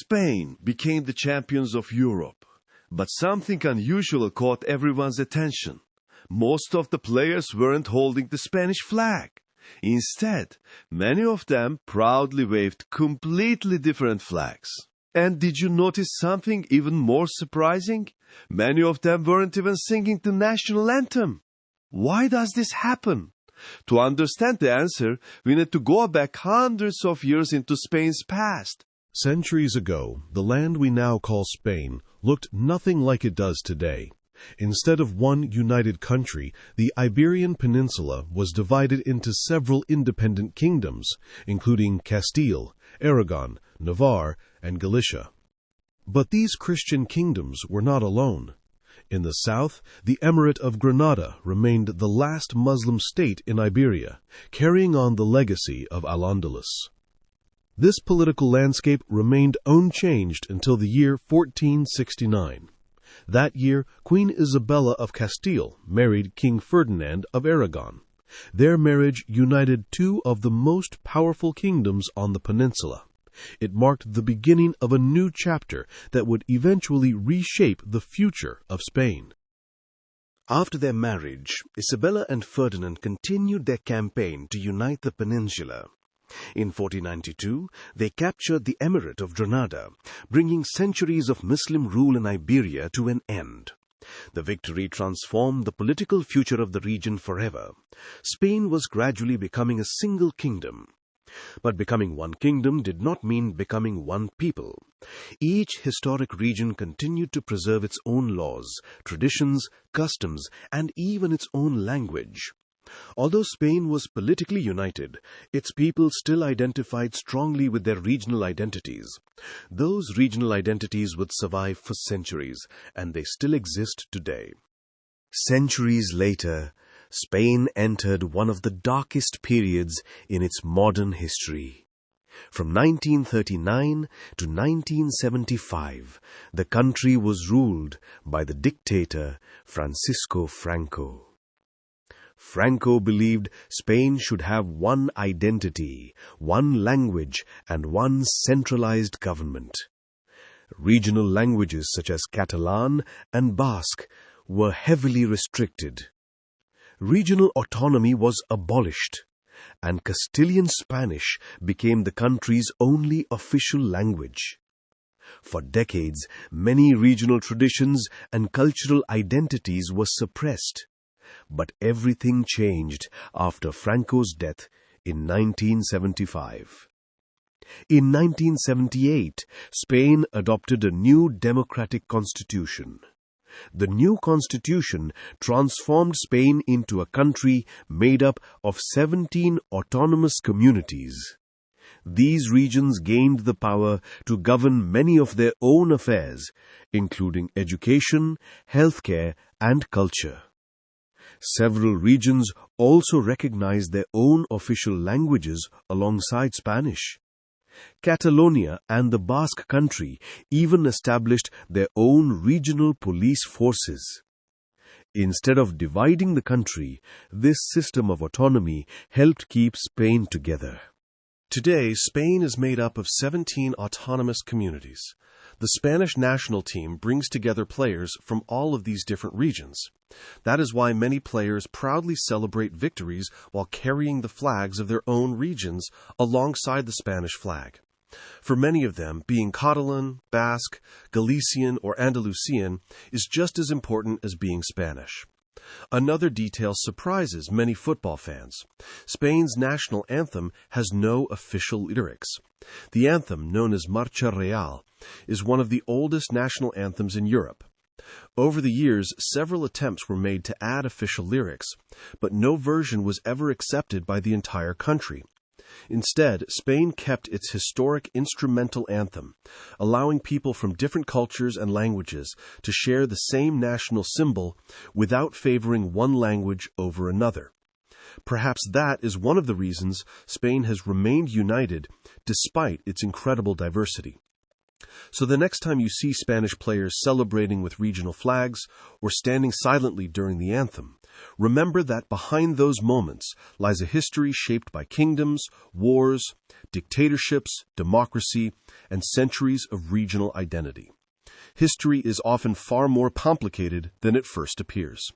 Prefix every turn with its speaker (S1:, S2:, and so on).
S1: Spain became the champions of Europe, but something unusual caught everyone's attention. Most of the players weren't holding the Spanish flag. Instead, many of them proudly waved completely different flags. And did you notice something even more surprising? Many of them weren't even singing the national anthem. Why does this happen? To understand the answer, we need to go back hundreds of years into Spain's past.
S2: Centuries ago, the land we now call Spain looked nothing like it does today. Instead of one united country, the Iberian Peninsula was divided into several independent kingdoms, including Castile, Aragon, Navarre, and Galicia. But these Christian kingdoms were not alone. In the south, the Emirate of Granada remained the last Muslim state in Iberia, carrying on the legacy of Al-Andalus. This political landscape remained unchanged until the year 1469. That year, Queen Isabella of Castile married King Ferdinand of Aragon. Their marriage united two of the most powerful kingdoms on the peninsula. It marked the beginning of a new chapter that would eventually reshape the future of Spain.
S3: After their marriage, Isabella and Ferdinand continued their campaign to unite the peninsula. In 1492, they captured the Emirate of Granada, bringing centuries of Muslim rule in Iberia to an end. The victory transformed the political future of the region forever. Spain was gradually becoming a single kingdom. But becoming one kingdom did not mean becoming one people. Each historic region continued to preserve its own laws, traditions, customs, and even its own language. Although Spain was politically united, its people still identified strongly with their regional identities. Those regional identities would survive for centuries, and they still exist today. Centuries later, Spain entered one of the darkest periods in its modern history. From 1939 to 1975, the country was ruled by the dictator Franco. Franco believed Spain should have one identity, one language, and one centralized government. Regional languages such as Catalan and Basque were heavily restricted. Regional autonomy was abolished, and Castilian Spanish became the country's only official language. For decades, many regional traditions and cultural identities were suppressed. But everything changed after Franco's death in 1975. In 1978, Spain adopted a new democratic constitution. The new constitution transformed Spain into a country made up of 17 autonomous communities. These regions gained the power to govern many of their own affairs, including education, healthcare, and culture. Several regions also recognized their own official languages alongside Spanish. Catalonia and the Basque country even established their own regional police forces. Instead of dividing the country, this system of autonomy helped keep Spain together.
S2: Today, Spain is made up of 17 autonomous communities. The Spanish national team brings together players from all of these different regions. That is why many players proudly celebrate victories while carrying the flags of their own regions alongside the Spanish flag. For many of them, being Catalan, Basque, Galician, or Andalusian is just as important as being Spanish. Another detail surprises many football fans. Spain's national anthem has no official lyrics. The anthem, known as Marcha Real, is one of the oldest national anthems in Europe. Over the years, several attempts were made to add official lyrics, but no version was ever accepted by the entire country. Instead, Spain kept its historic instrumental anthem, allowing people from different cultures and languages to share the same national symbol without favoring one language over another. Perhaps that is one of the reasons Spain has remained united despite its incredible diversity. So the next time you see Spanish players celebrating with regional flags or standing silently during the anthem, Remember that behind those moments lies a history shaped by kingdoms, wars, dictatorships, democracy, and centuries of regional identity. History is often far more complicated than it first appears.